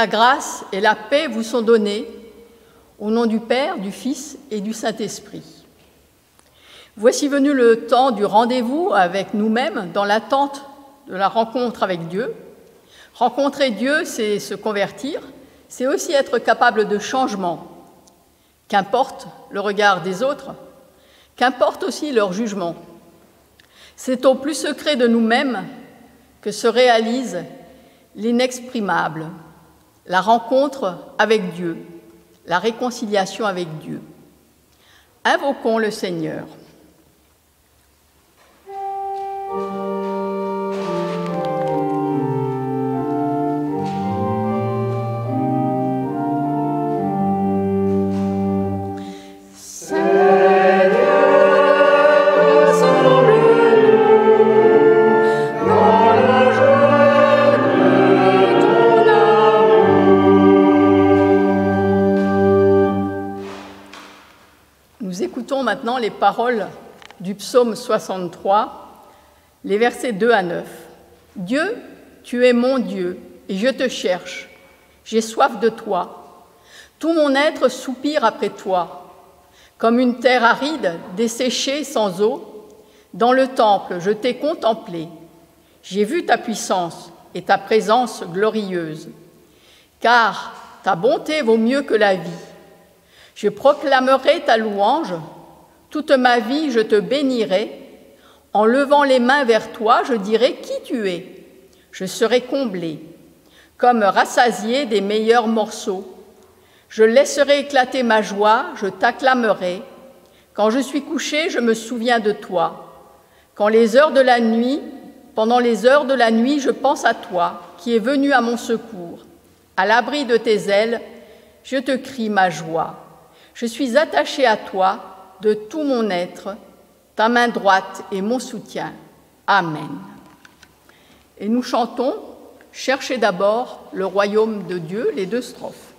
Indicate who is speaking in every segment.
Speaker 1: la grâce et la paix vous sont données au nom du Père, du Fils et du Saint-Esprit. Voici venu le temps du rendez-vous avec nous-mêmes dans l'attente de la rencontre avec Dieu. Rencontrer Dieu, c'est se convertir, c'est aussi être capable de changement. Qu'importe le regard des autres, qu'importe aussi leur jugement. C'est au plus secret de nous-mêmes que se réalise l'inexprimable, la rencontre avec Dieu, la réconciliation avec Dieu. Invoquons le Seigneur. Maintenant les paroles du psaume 63, les versets 2 à 9. « Dieu, tu es mon Dieu, et je te cherche. J'ai soif de toi. Tout mon être soupire après toi. Comme une terre aride, desséchée sans eau, dans le temple, je t'ai contemplé. J'ai vu ta puissance et ta présence glorieuse. Car ta bonté vaut mieux que la vie. Je proclamerai ta louange. Toute ma vie, je te bénirai. En levant les mains vers toi, je dirai qui tu es. Je serai comblé, comme rassasié des meilleurs morceaux. Je laisserai éclater ma joie, je t'acclamerai. Quand je suis couché, je me souviens de toi. Pendant les heures de la nuit, je pense à toi, qui es venu à mon secours. À l'abri de tes ailes, je te crie ma joie. Je suis attaché à toi, de tout mon être, ta main droite est mon soutien. Amen. Et nous chantons « Cherchez d'abord le royaume de Dieu », les 2 strophes.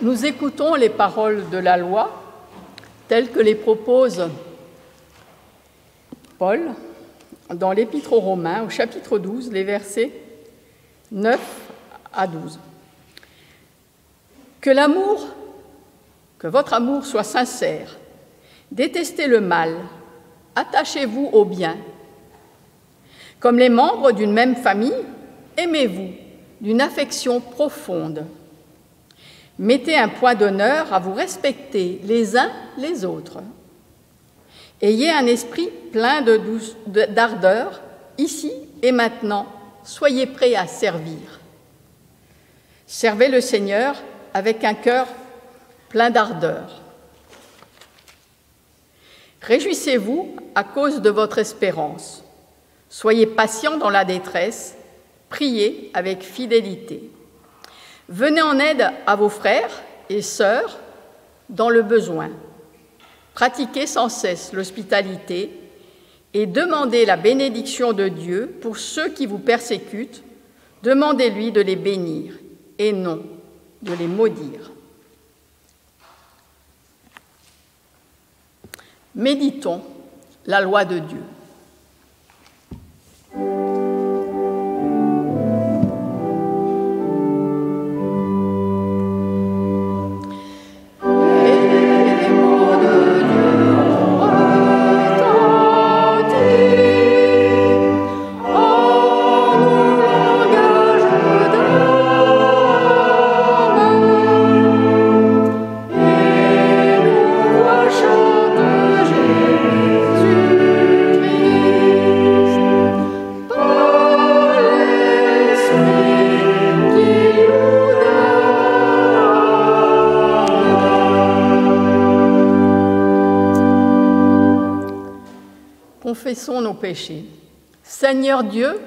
Speaker 1: Nous écoutons les paroles de la loi telles que les propose Paul dans l'Épître aux Romains, au chapitre 12, les versets 9 à 12. Que votre amour soit sincère, détestez le mal, attachez-vous au bien. Comme les membres d'une même famille, aimez-vous d'une affection profonde. Mettez un point d'honneur à vous respecter les uns les autres. Ayez un esprit plein d'ardeur, ici et maintenant. Soyez prêts à servir. Servez le Seigneur avec un cœur plein d'ardeur. Réjouissez-vous à cause de votre espérance. Soyez patients dans la détresse. Priez avec fidélité. Venez en aide à vos frères et sœurs dans le besoin. Pratiquez sans cesse l'hospitalité et demandez la bénédiction de Dieu pour ceux qui vous persécutent. Demandez-lui de les bénir et non de les maudire. Méditons la loi de Dieu. Confessons nos péchés. Seigneur Dieu,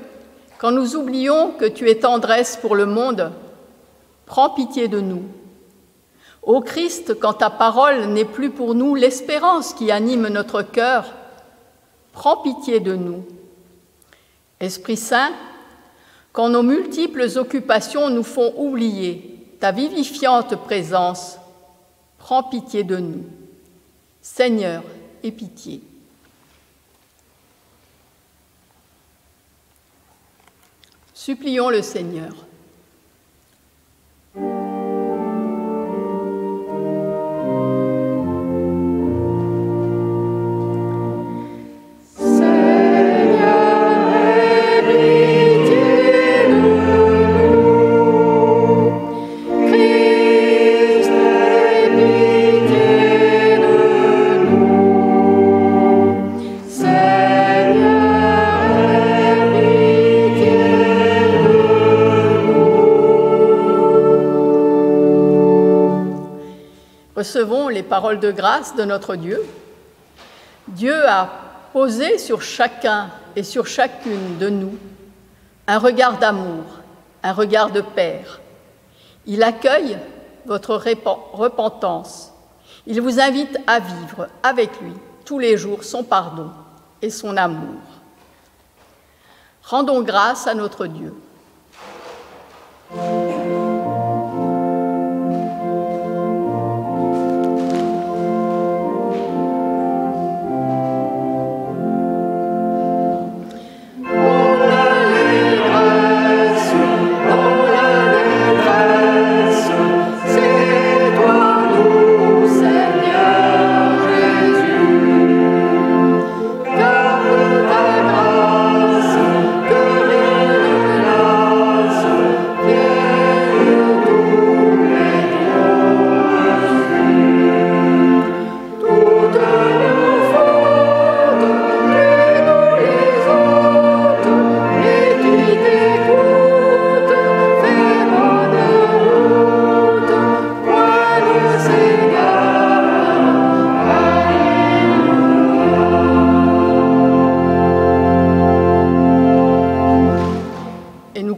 Speaker 1: quand nous oublions que tu es tendresse pour le monde, prends pitié de nous. Ô Christ, quand ta parole n'est plus pour nous l'espérance qui anime notre cœur, prends pitié de nous. Esprit Saint, quand nos multiples occupations nous font oublier ta vivifiante présence, prends pitié de nous. Seigneur, aie pitié. Supplions le Seigneur. Recevons les paroles de grâce de notre Dieu. Dieu a posé sur chacun et sur chacune de nous un regard d'amour, un regard de Père. Il accueille votre repentance. Il vous invite à vivre avec lui tous les jours son pardon et son amour. Rendons grâce à notre Dieu.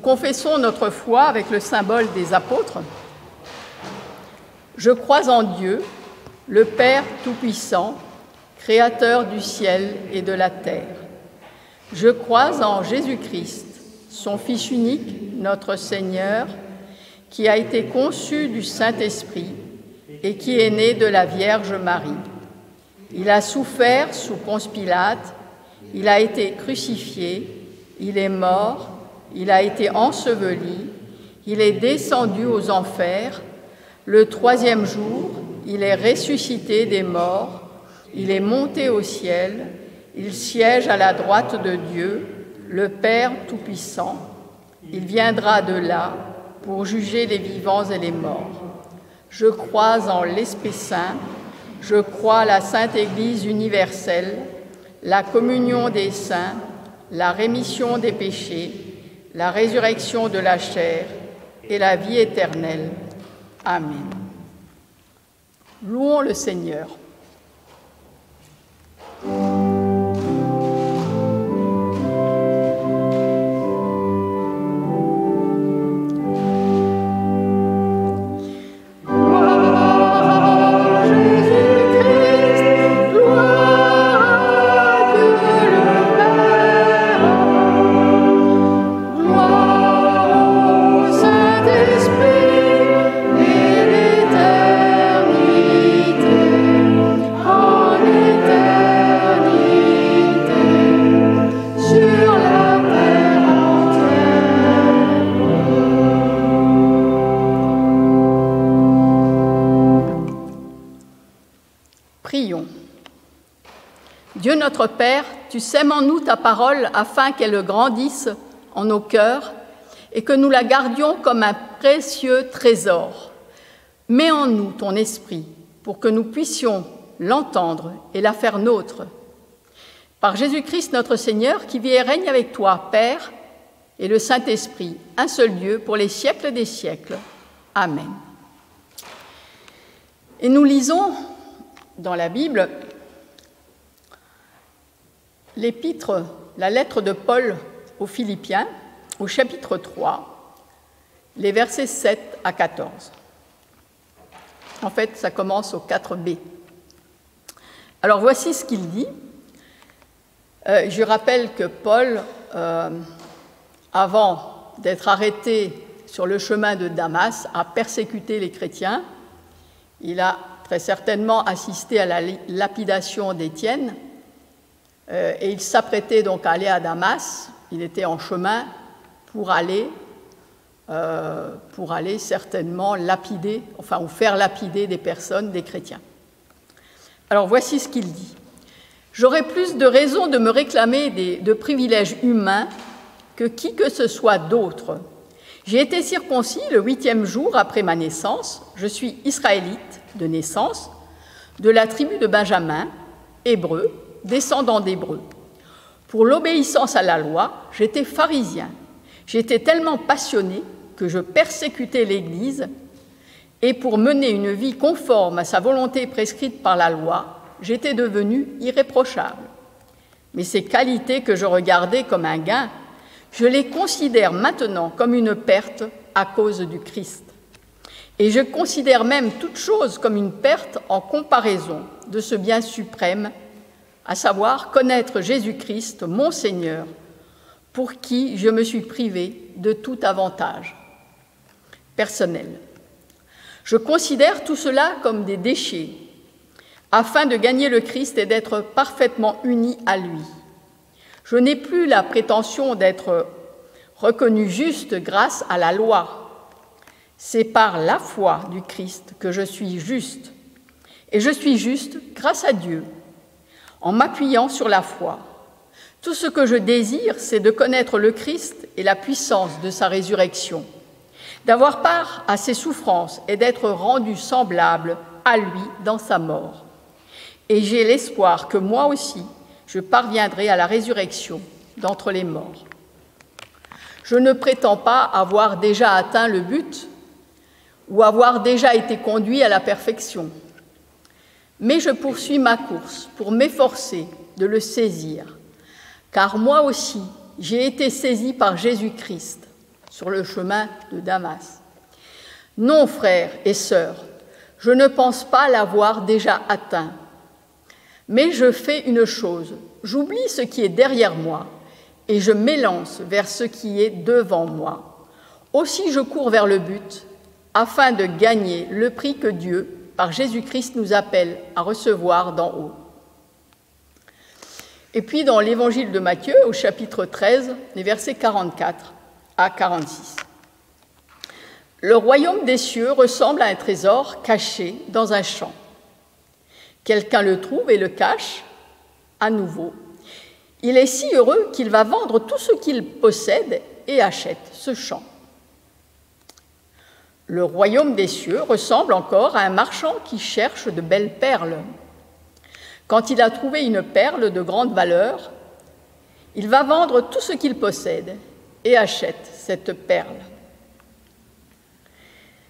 Speaker 1: Confessons notre foi avec le symbole des apôtres. Je crois en Dieu, le Père Tout-Puissant, Créateur du ciel et de la terre. Je crois en Jésus-Christ, son Fils unique, notre Seigneur, qui a été conçu du Saint-Esprit et qui est né de la Vierge Marie. Il a souffert sous Ponce Pilate, il a été crucifié, il est mort, il a été enseveli, il est descendu aux enfers, le troisième jour, il est ressuscité des morts, il est monté au ciel, il siège à la droite de Dieu, le Père Tout-Puissant. Il viendra de là pour juger les vivants et les morts. Je crois en l'Esprit Saint, je crois à la Sainte Église universelle, la communion des saints, la rémission des péchés, la résurrection de la chair et la vie éternelle. Amen. Louons le Seigneur. Prions. Dieu notre Père, tu sèmes en nous ta parole afin qu'elle grandisse en nos cœurs et que nous la gardions comme un précieux trésor. Mets en nous ton esprit pour que nous puissions l'entendre et la faire nôtre. Par Jésus-Christ notre Seigneur, qui vit et règne avec toi, Père, et le Saint-Esprit, un seul Dieu, pour les siècles des siècles. Amen. Et nous lisons dans la Bible l'épître, la lettre de Paul aux Philippiens, au chapitre 3, les versets 7 à 14. En fait, ça commence au 4b. Alors voici ce qu'il dit. Je rappelle que Paul, avant d'être arrêté sur le chemin de Damas, a persécuté les chrétiens. Il a très certainement assisté à la lapidation d'Étienne, et il s'apprêtait donc à aller à Damas. Il était en chemin pour aller certainement lapider, enfin, ou faire lapider des personnes, des chrétiens. Alors voici ce qu'il dit. « J'aurais plus de raisons de me réclamer de privilèges humains que qui que ce soit d'autre. J'ai été circoncis le 8e jour après ma naissance. Je suis israélite de naissance, de la tribu de Benjamin, hébreu, descendant d'Hébreux. Pour l'obéissance à la loi, j'étais pharisien. J'étais tellement passionné que je persécutais l'Église, et pour mener une vie conforme à sa volonté prescrite par la loi, j'étais devenu irréprochable. Mais ces qualités que je regardais comme un gain, je les considère maintenant comme une perte à cause du Christ. Et je considère même toute chose comme une perte en comparaison de ce bien suprême, à savoir connaître Jésus-Christ, mon Seigneur, pour qui je me suis privé de tout avantage personnel. Je considère tout cela comme des déchets, afin de gagner le Christ et d'être parfaitement uni à lui. Je n'ai plus la prétention d'être reconnu juste grâce à la loi. C'est par la foi du Christ que je suis juste. Et je suis juste grâce à Dieu, en m'appuyant sur la foi. Tout ce que je désire, c'est de connaître le Christ et la puissance de sa résurrection, d'avoir part à ses souffrances et d'être rendu semblable à lui dans sa mort. Et j'ai l'espoir que moi aussi, je parviendrai à la résurrection d'entre les morts. Je ne prétends pas avoir déjà atteint le but ou avoir déjà été conduit à la perfection, mais je poursuis ma course pour m'efforcer de le saisir, car moi aussi, j'ai été saisi par Jésus-Christ sur le chemin de Damas. Non, frères et sœurs, je ne pense pas l'avoir déjà atteint, mais je fais une chose, j'oublie ce qui est derrière moi et je m'élance vers ce qui est devant moi. Aussi je cours vers le but, afin de gagner le prix que Dieu, par Jésus-Christ, nous appelle à recevoir d'en haut. » Et puis dans l'évangile de Matthieu, au chapitre 13, les versets 44 à 46. « Le royaume des cieux ressemble à un trésor caché dans un champ. Quelqu'un le trouve et le cache à nouveau. Il est si heureux qu'il va vendre tout ce qu'il possède et achète ce champ. Le royaume des cieux ressemble encore à un marchand qui cherche de belles perles. Quand il a trouvé une perle de grande valeur, il va vendre tout ce qu'il possède et achète cette perle.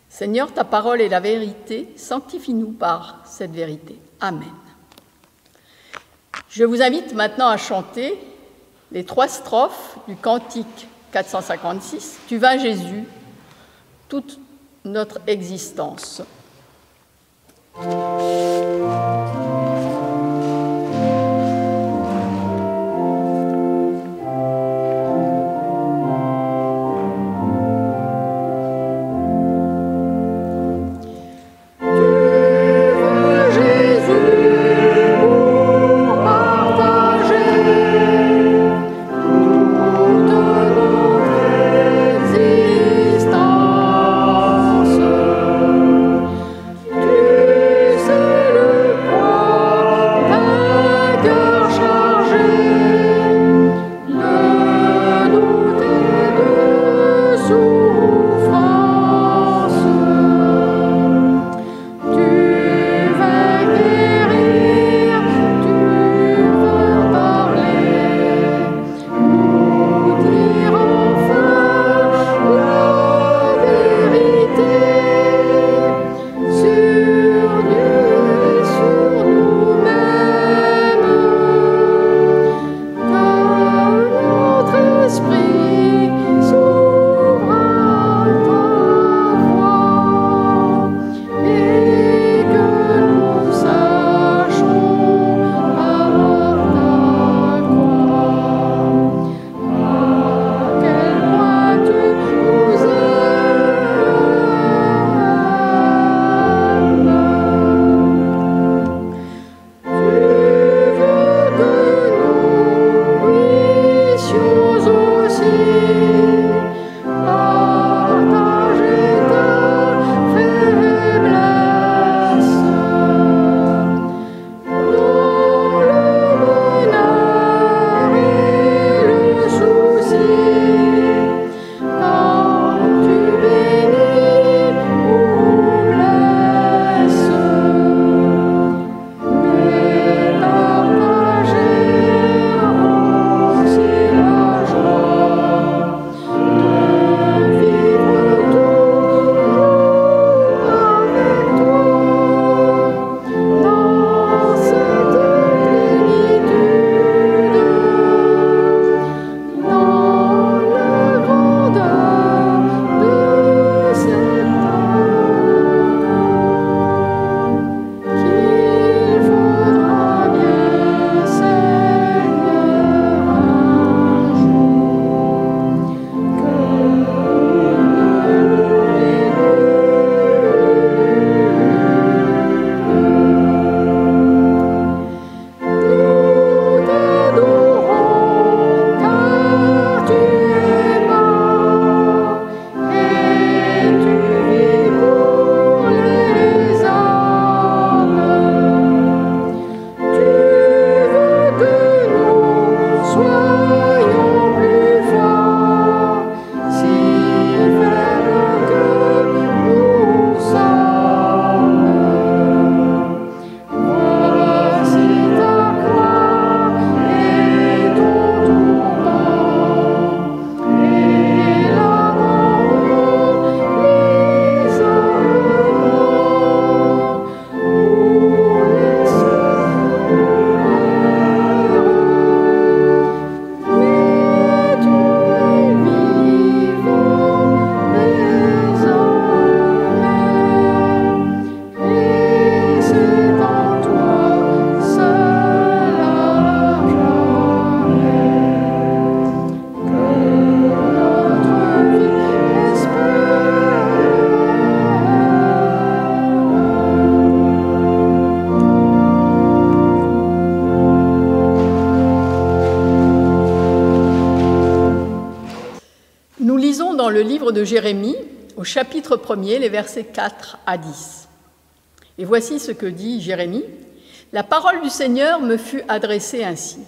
Speaker 1: Seigneur, ta parole est la vérité, sanctifie-nous par cette vérité. Amen. Je vous invite maintenant à chanter les 3 strophes du cantique 456, « Tu vas Jésus, toute notre existence ». dans le livre de Jérémie, au chapitre 1er, les versets 4 à 10. Et voici ce que dit Jérémie. « La parole du Seigneur me fut adressée ainsi.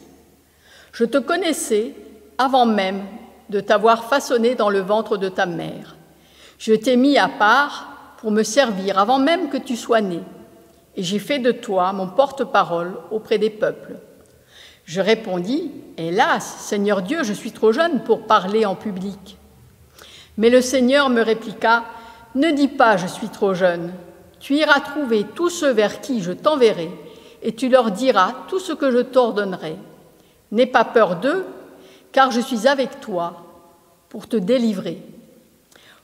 Speaker 1: Je te connaissais avant même de t'avoir façonné dans le ventre de ta mère. Je t'ai mis à part pour me servir avant même que tu sois né, et j'ai fait de toi mon porte-parole auprès des peuples. Je répondis, « Hélas, Seigneur Dieu, je suis trop jeune pour parler en public. » Mais le Seigneur me répliqua, « Ne dis pas, je suis trop jeune. Tu iras trouver tous ceux vers qui je t'enverrai, et tu leur diras tout ce que je t'ordonnerai. N'aie pas peur d'eux, car je suis avec toi pour te délivrer. »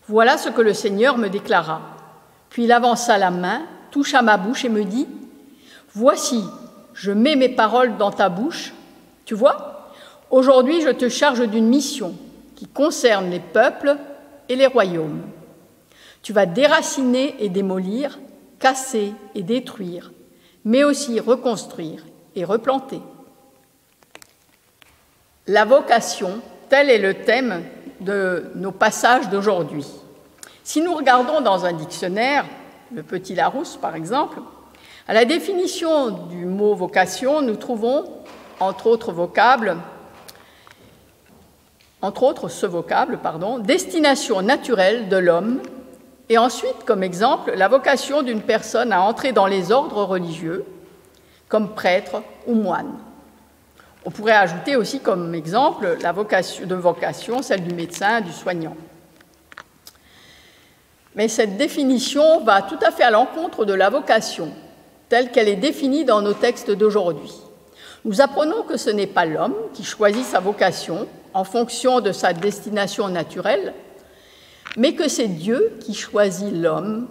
Speaker 1: Voilà ce que le Seigneur me déclara. Puis il avança la main, toucha ma bouche et me dit, « Voici, je mets mes paroles dans ta bouche. Tu vois, aujourd'hui je te charge d'une mission qui concerne les peuples et les royaumes. Tu vas déraciner et démolir, casser et détruire, mais aussi reconstruire et replanter. » La vocation, tel est le thème de nos passages d'aujourd'hui. Si nous regardons dans un dictionnaire, le Petit Larousse par exemple, à la définition du mot vocation, nous trouvons, entre autres ce vocable, destination naturelle de l'homme, et ensuite, comme exemple, la vocation d'une personne à entrer dans les ordres religieux, comme prêtre ou moine. On pourrait ajouter aussi comme exemple la vocation, celle du médecin, du soignant. Mais cette définition va tout à fait à l'encontre de la vocation, telle qu'elle est définie dans nos textes d'aujourd'hui. Nous apprenons que ce n'est pas l'homme qui choisit sa vocation en fonction de sa destination naturelle, mais que c'est Dieu qui choisit l'homme,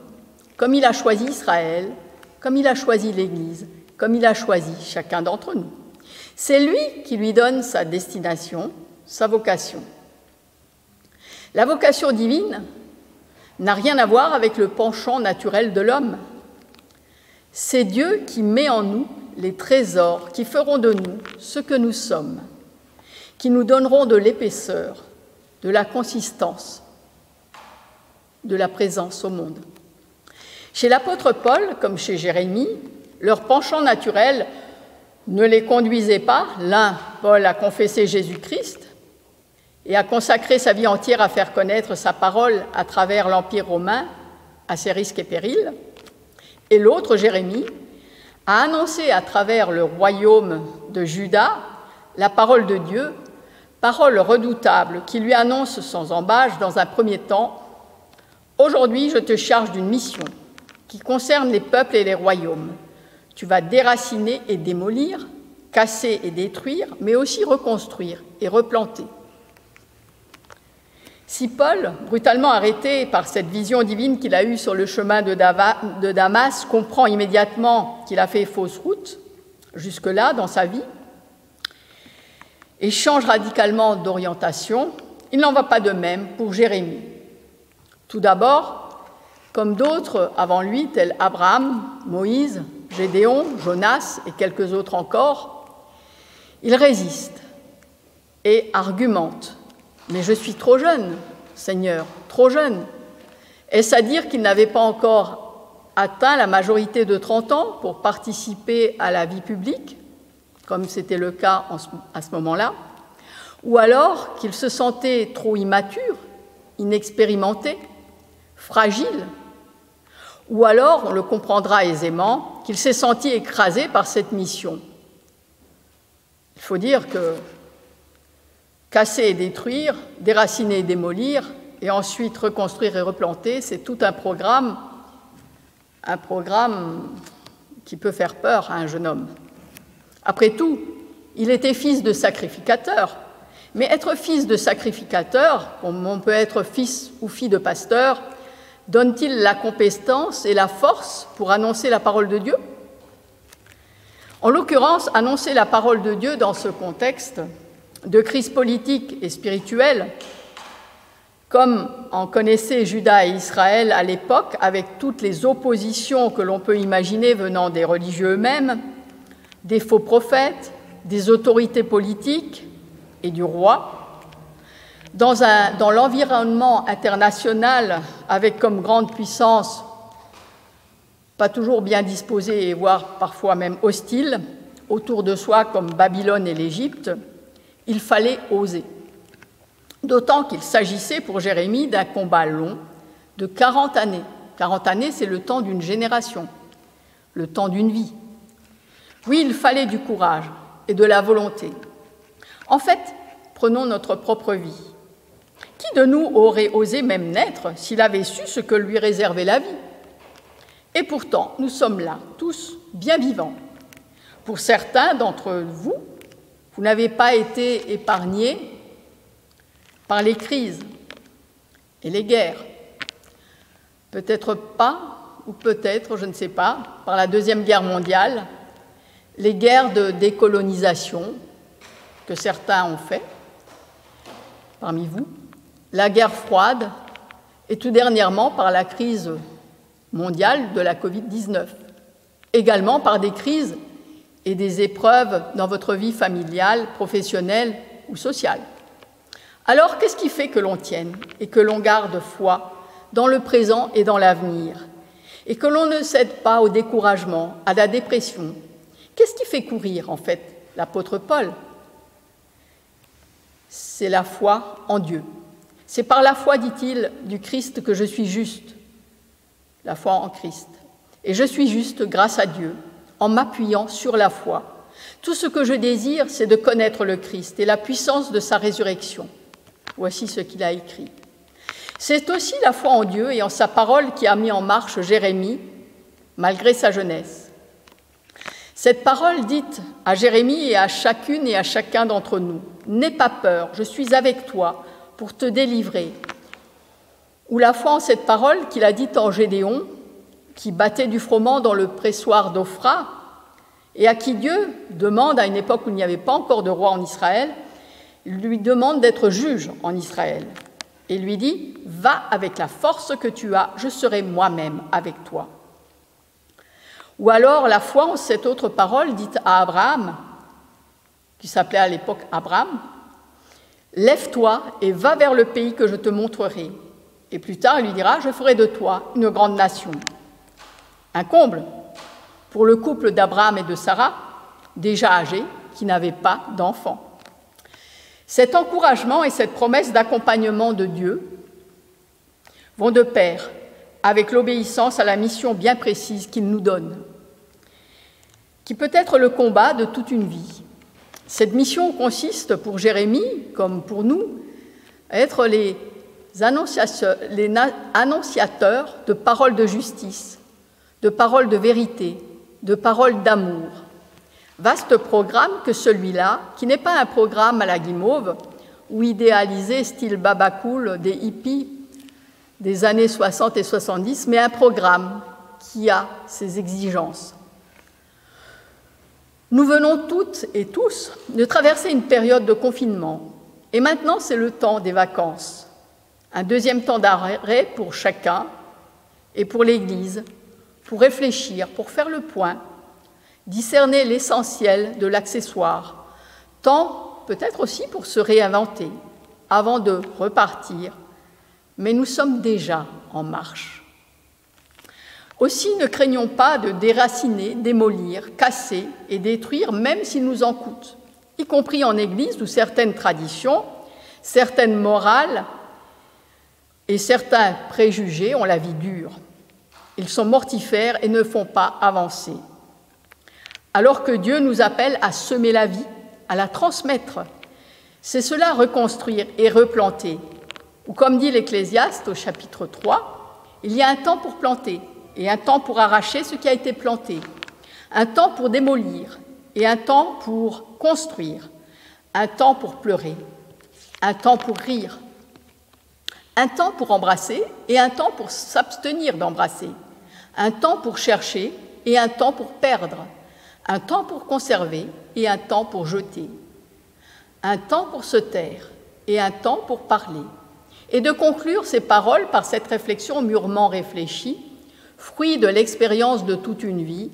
Speaker 1: comme il a choisi Israël, comme il a choisi l'Église, comme il a choisi chacun d'entre nous. C'est lui qui lui donne sa destination, sa vocation. La vocation divine n'a rien à voir avec le penchant naturel de l'homme. C'est Dieu qui met en nous les trésors qui feront de nous ce que nous sommes, qui nous donneront de l'épaisseur, de la consistance, de la présence au monde. Chez l'apôtre Paul, comme chez Jérémie, leur penchant naturel ne les conduisait pas. L'un, Paul, a confessé Jésus-Christ et a consacré sa vie entière à faire connaître sa parole à travers l'Empire romain, à ses risques et périls. Et l'autre, Jérémie, a annoncé à travers le royaume de Juda la parole de Dieu, parole redoutable qui lui annonce sans embâche dans un premier temps « Aujourd'hui, je te charge d'une mission qui concerne les peuples et les royaumes. Tu vas déraciner et démolir, casser et détruire, mais aussi reconstruire et replanter. » Si Paul, brutalement arrêté par cette vision divine qu'il a eue sur le chemin de Damas, comprend immédiatement qu'il a fait fausse route, jusque-là dans sa vie, et change radicalement d'orientation, il n'en va pas de même pour Jérémie. Tout d'abord, comme d'autres avant lui, tels Abraham, Moïse, Gédéon, Jonas et quelques autres encore, il résiste et argumente. « Mais je suis trop jeune, Seigneur, trop jeune. » Est-ce à dire qu'il n'avait pas encore atteint la majorité de 30 ans pour participer à la vie publique, comme c'était le cas à ce moment-là, ou alors qu'il se sentait trop immature, inexpérimenté, fragile, ou alors, on le comprendra aisément, qu'il s'est senti écrasé par cette mission. Il faut dire que casser et détruire, déraciner et démolir, et ensuite reconstruire et replanter, c'est tout un programme qui peut faire peur à un jeune homme. Après tout, il était fils de sacrificateur, mais être fils de sacrificateur, comme on peut être fils ou fille de pasteur, donne-t-il la compétence et la force pour annoncer la parole de Dieu? En l'occurrence, annoncer la parole de Dieu dans ce contexte de crise politique et spirituelle, comme en connaissait Juda et Israël à l'époque, avec toutes les oppositions que l'on peut imaginer venant des religieux eux-mêmes, des faux prophètes, des autorités politiques et du roi, dans l'environnement international avec comme grande puissance, pas toujours bien disposée et voire parfois même hostile, autour de soi comme Babylone et l'Égypte, Il fallait oser. D'autant qu'il s'agissait pour Jérémie d'un combat long de 40 années. 40 années, c'est le temps d'une génération, le temps d'une vie. Oui, il fallait du courage et de la volonté. En fait, prenons notre propre vie. Qui de nous aurait osé même naître s'il avait su ce que lui réservait la vie? Et pourtant, nous sommes là, tous bien vivants. Pour certains d'entre vous, vous n'avez pas été épargnés par les crises et les guerres. Peut-être pas, ou peut-être, je ne sais pas, par la Deuxième Guerre mondiale, les guerres de décolonisation que certains ont fait parmi vous, la guerre froide et tout dernièrement par la crise mondiale de la Covid-19, également par des crises et des épreuves dans votre vie familiale, professionnelle ou sociale. Alors, qu'est-ce qui fait que l'on tienne et que l'on garde foi dans le présent et dans l'avenir, et que l'on ne cède pas au découragement, à la dépression? Qu'est-ce qui fait courir, en fait, l'apôtre Paul? C'est la foi en Dieu. C'est par la foi, dit-il, du Christ que je suis juste, la foi en Christ. Et je suis juste grâce à Dieu, en m'appuyant sur la foi. Tout ce que je désire, c'est de connaître le Christ et la puissance de sa résurrection. Voici ce qu'il a écrit. C'est aussi la foi en Dieu et en sa parole qui a mis en marche Jérémie, malgré sa jeunesse. Cette parole dite à Jérémie et à chacune et à chacun d'entre nous, « N'aie pas peur, je suis avec toi pour te délivrer ». Ou la foi en cette parole qu'il a dite en Gédéon, qui battait du froment dans le pressoir d'Ophra, et à qui Dieu demande, à une époque où il n'y avait pas encore de roi en Israël, il lui demande d'être juge en Israël. Et lui dit, « Va avec la force que tu as, je serai moi-même avec toi. » Ou alors la foi en cette autre parole dite à Abraham, qui s'appelait à l'époque Abraham, « Lève-toi et va vers le pays que je te montrerai. » Et plus tard, il lui dira, « Je ferai de toi une grande nation. » Un comble pour le couple d'Abraham et de Sarah, déjà âgés, qui n'avaient pas d'enfants. Cet encouragement et cette promesse d'accompagnement de Dieu vont de pair avec l'obéissance à la mission bien précise qu'il nous donne, qui peut être le combat de toute une vie. Cette mission consiste pour Jérémie, comme pour nous, à être les annonciateurs de paroles de justice, de paroles de vérité, de paroles d'amour. Vaste programme que celui-là, qui n'est pas un programme à la guimauve ou idéalisé style babacool des hippies des années 60 et 70, mais un programme qui a ses exigences. Nous venons toutes et tous de traverser une période de confinement, et maintenant c'est le temps des vacances, un deuxième temps d'arrêt pour chacun et pour l'Église, pour réfléchir, pour faire le point, discerner l'essentiel de l'accessoire, tant peut-être aussi pour se réinventer avant de repartir, mais nous sommes déjà en marche. Aussi ne craignons pas de déraciner, démolir, casser et détruire, même s'il nous en coûte, y compris en Église où certaines traditions, certaines morales et certains préjugés ont la vie dure. Ils sont mortifères et ne font pas avancer. Alors que Dieu nous appelle à semer la vie, à la transmettre, c'est cela reconstruire et replanter. Ou comme dit l'Ecclésiaste au chapitre 3, il y a un temps pour planter et un temps pour arracher ce qui a été planté, un temps pour démolir et un temps pour construire, un temps pour pleurer, un temps pour rire, un temps pour embrasser et un temps pour s'abstenir d'embrasser, un temps pour chercher et un temps pour perdre, un temps pour conserver et un temps pour jeter, un temps pour se taire et un temps pour parler, et de conclure ces paroles par cette réflexion mûrement réfléchie, fruit de l'expérience de toute une vie.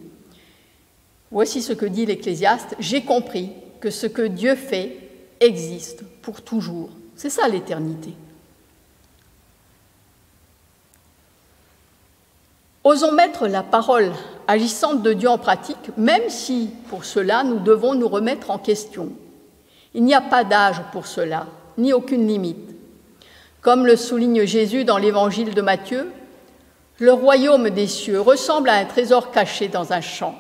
Speaker 1: Voici ce que dit l'Ecclésiaste, « J'ai compris que ce que Dieu fait existe pour toujours. » C'est ça l'éternité. Osons mettre la parole agissante de Dieu en pratique, même si, pour cela, nous devons nous remettre en question Il n'y a pas d'âge pour cela, ni aucune limite. Comme le souligne Jésus dans l'Évangile de Matthieu, le royaume des cieux ressemble à un trésor caché dans un champ.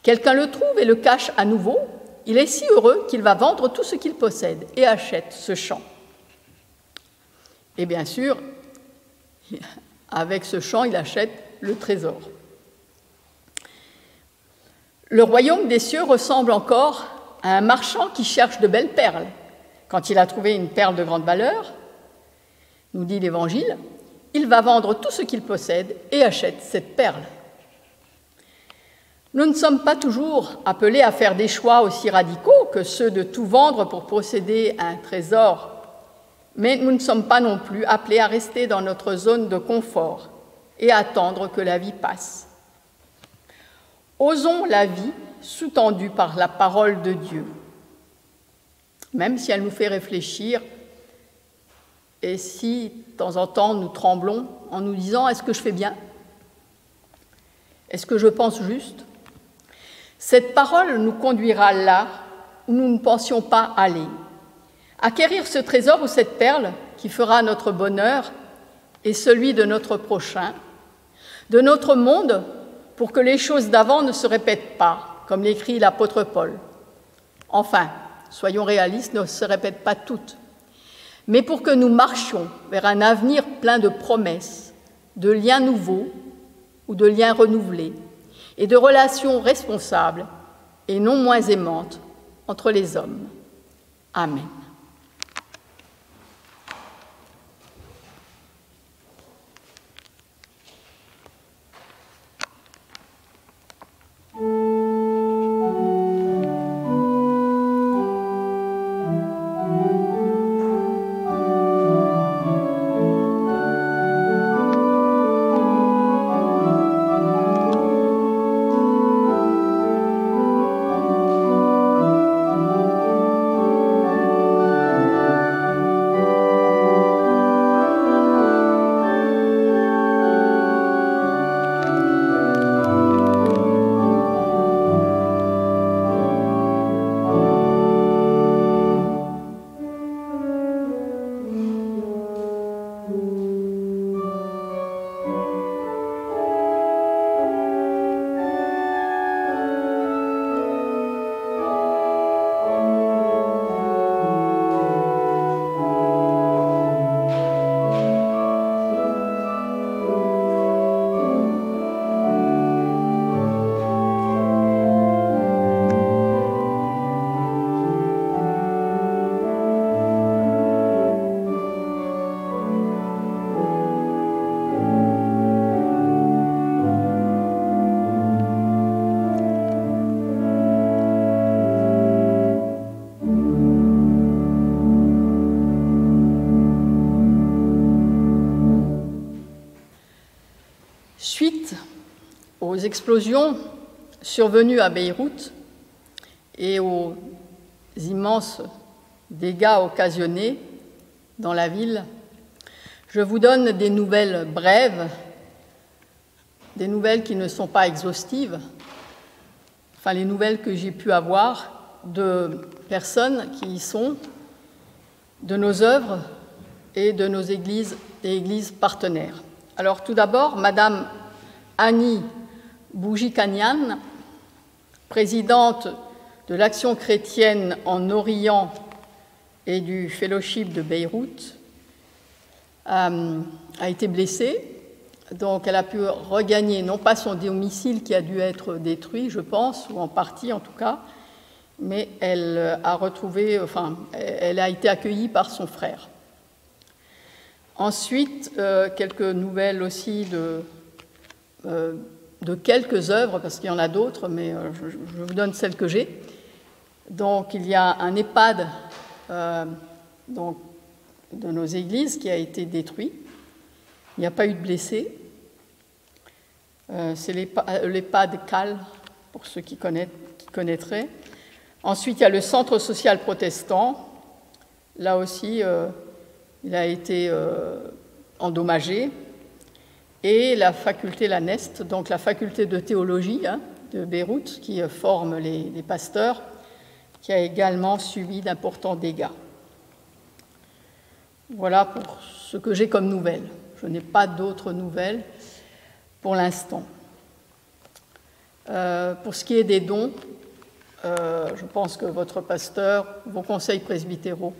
Speaker 1: Quelqu'un le trouve et le cache à nouveau. Il est si heureux qu'il va vendre tout ce qu'il possède et achète ce champ. Et bien sûr, avec ce champ, il achète le trésor. Le royaume des cieux ressemble encore à un marchand qui cherche de belles perles. Quand il a trouvé une perle de grande valeur, nous dit l'Évangile, il va vendre tout ce qu'il possède et achète cette perle. Nous ne sommes pas toujours appelés à faire des choix aussi radicaux que ceux de tout vendre pour posséder un trésor, mais nous ne sommes pas non plus appelés à rester dans notre zone de confort et à attendre que la vie passe. Osons la vie sous-tendue par la parole de Dieu, même si elle nous fait réfléchir et si, de temps en temps, nous tremblons en nous disant « Est-ce que je fais bien ? Est-ce que je pense juste ?» Cette parole nous conduira là où nous ne pensions pas aller. Acquérir ce trésor ou cette perle qui fera notre bonheur et celui de notre prochain, de notre monde, pour que les choses d'avant ne se répètent pas, comme l'écrit l'apôtre Paul. Enfin, soyons réalistes, ne se répètent pas toutes, mais pour que nous marchions vers un avenir plein de promesses, de liens nouveaux ou de liens renouvelés, et de relations responsables et non moins aimantes entre les hommes. Amen. Suite aux explosions survenues à Beyrouth et aux immenses dégâts occasionnés dans la ville, je vous donne des nouvelles brèves, des nouvelles qui ne sont pas exhaustives, enfin les nouvelles que j'ai pu avoir de personnes qui y sont, de nos œuvres et de nos églises et églises partenaires. Alors tout d'abord, Madame Annie Bougikanian, présidente de l'Action chrétienne en Orient et du Fellowship de Beyrouth, a été blessée. Donc elle a pu regagner non pas son domicile qui a dû être détruit, je pense, ou en partie en tout cas, mais elle a retrouvé, enfin, elle a été accueillie par son frère. Ensuite, quelques nouvelles aussi de quelques œuvres, parce qu'il y en a d'autres, mais je vous donne celles que j'ai. Donc, il y a un EHPAD donc, de nos églises qui a été détruit. Il n'y a pas eu de blessés. C'est l'EHPAD Cal, pour ceux qui connaîtraient. Ensuite, il y a le Centre social protestant. Là aussi, il a été endommagé. Et la faculté Lanest, donc la faculté de théologie de Beyrouth, qui forme les pasteurs, qui a également subi d'importants dégâts. Voilà pour ce que j'ai comme nouvelles. Je n'ai pas d'autres nouvelles pour l'instant. Pour ce qui est des dons, je pense que votre pasteur, vos conseils presbytéraux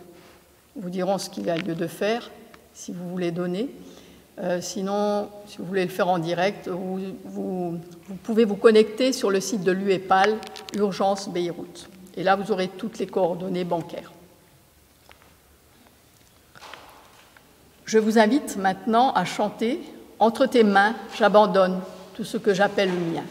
Speaker 1: vous diront ce qu'il y a lieu de faire si vous voulez donner. Sinon, si vous voulez le faire en direct, vous pouvez vous connecter sur le site de l'UEPAL, Urgence Beyrouth. Et là, vous aurez toutes les coordonnées bancaires. Je vous invite maintenant à chanter « Entre tes mains, j'abandonne tout ce que j'appelle le mien ».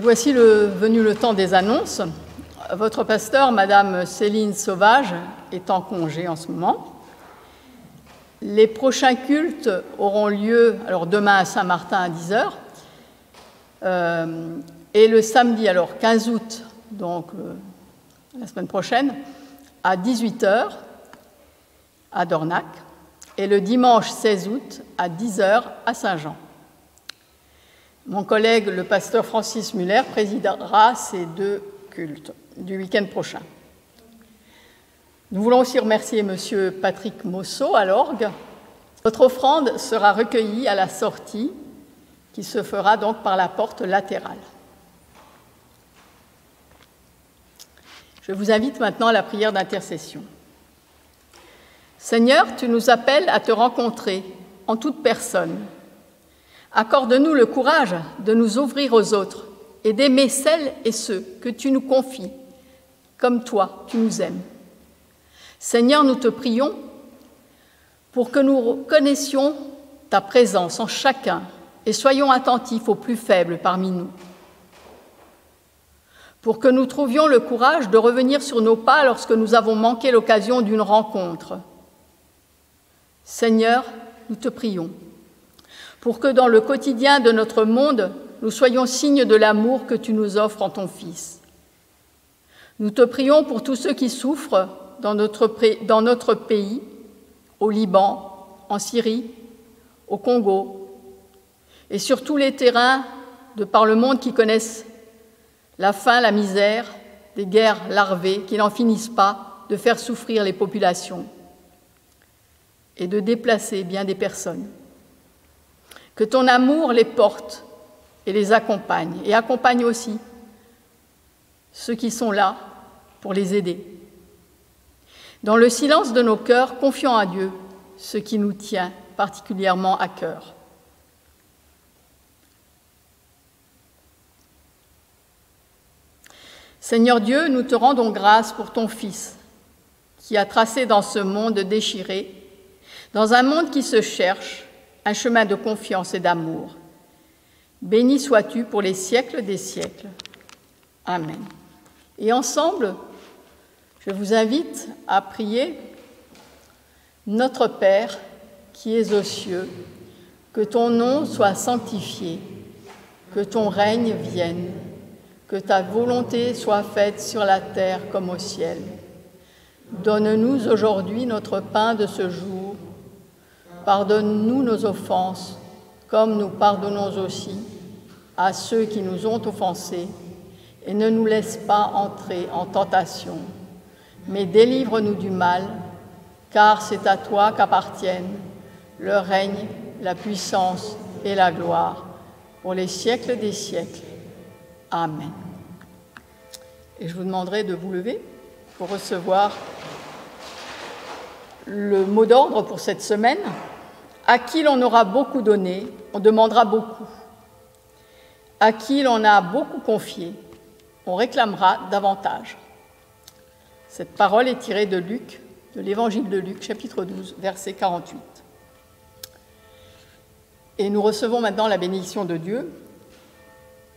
Speaker 1: Voici venu le temps des annonces. Votre pasteur, Madame Céline Sauvage, est en congé en ce moment. Les prochains cultes auront lieu demain à Saint-Martin à 10h et le samedi 15 août, donc la semaine prochaine, à 18h à Dornac et le dimanche 16 août à 10h à Saint-Jean. Mon collègue, le pasteur Francis Muller, présidera ces deux cultes du week-end prochain. Nous voulons aussi remercier M. Patrick Mosso à l'orgue. Votre offrande sera recueillie à la sortie, qui se fera donc par la porte latérale. Je vous invite maintenant à la prière d'intercession. Seigneur, tu nous appelles à te rencontrer en toute personne. Accorde-nous le courage de nous ouvrir aux autres et d'aimer celles et ceux que tu nous confies, comme toi, tu nous aimes. Seigneur, nous te prions pour que nous connaissions ta présence en chacun et soyons attentifs aux plus faibles parmi nous. Pour que nous trouvions le courage de revenir sur nos pas lorsque nous avons manqué l'occasion d'une rencontre. Seigneur, nous te prions pour que dans le quotidien de notre monde, nous soyons signes de l'amour que tu nous offres en ton Fils. Nous te prions pour tous ceux qui souffrent dans notre pays, au Liban, en Syrie, au Congo, et sur tous les terrains de par le monde qui connaissent la faim, la misère des guerres larvées qui n'en finissent pas de faire souffrir les populations et de déplacer bien des personnes. Que ton amour les porte et les accompagne, et accompagne aussi ceux qui sont là pour les aider. Dans le silence de nos cœurs, confions à Dieu ce qui nous tient particulièrement à cœur. Seigneur Dieu, nous te rendons grâce pour ton Fils, qui a tracé dans ce monde déchiré, dans un monde qui se cherche, un chemin de confiance et d'amour. Béni sois-tu pour les siècles des siècles. Amen. Et ensemble, je vous invite à prier « Notre Père qui es aux cieux, que ton nom soit sanctifié, que ton règne vienne, que ta volonté soit faite sur la terre comme au ciel. Donne-nous aujourd'hui notre pain de ce jour. Pardonne-nous nos offenses, comme nous pardonnons aussi à ceux qui nous ont offensés, et ne nous laisse pas entrer en tentation, mais délivre-nous du mal, car c'est à toi qu'appartiennent le règne, la puissance et la gloire, pour les siècles des siècles. Amen. Et je vous demanderai de vous lever pour recevoir le mot d'ordre pour cette semaine. À qui l'on aura beaucoup donné, on demandera beaucoup. À qui l'on a beaucoup confié, on réclamera davantage. Cette parole est tirée de Luc, de l'évangile de Luc, chapitre 12, verset 48. Et nous recevons maintenant la bénédiction de Dieu.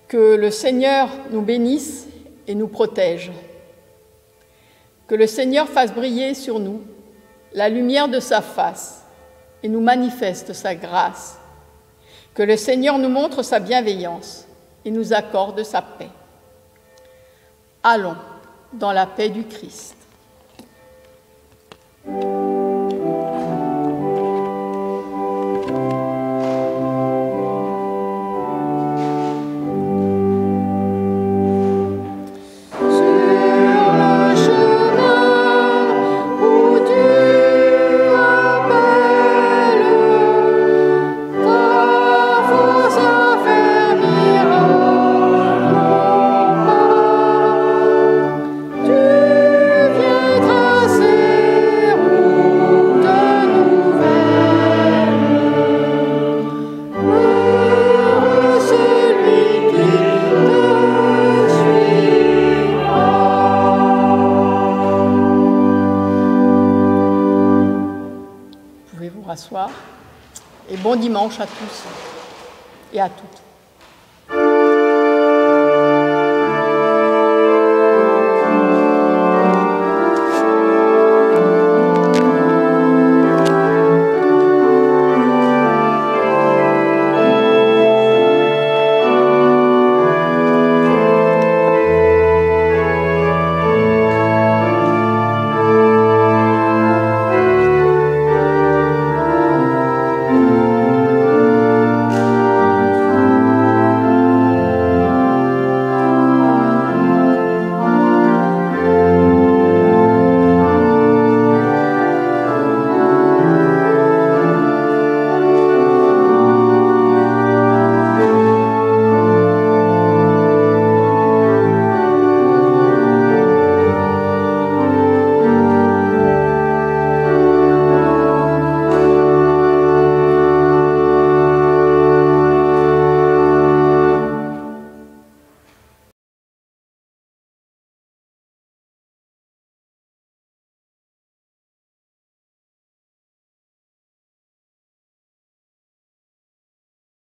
Speaker 1: Que le Seigneur nous bénisse et nous protège. Que le Seigneur fasse briller sur nous la lumière de sa face et nous manifeste sa grâce. Que le Seigneur nous montre sa bienveillance et nous accorde sa paix. Allons dans la paix du Christ. Et bon dimanche à tous et à toutes.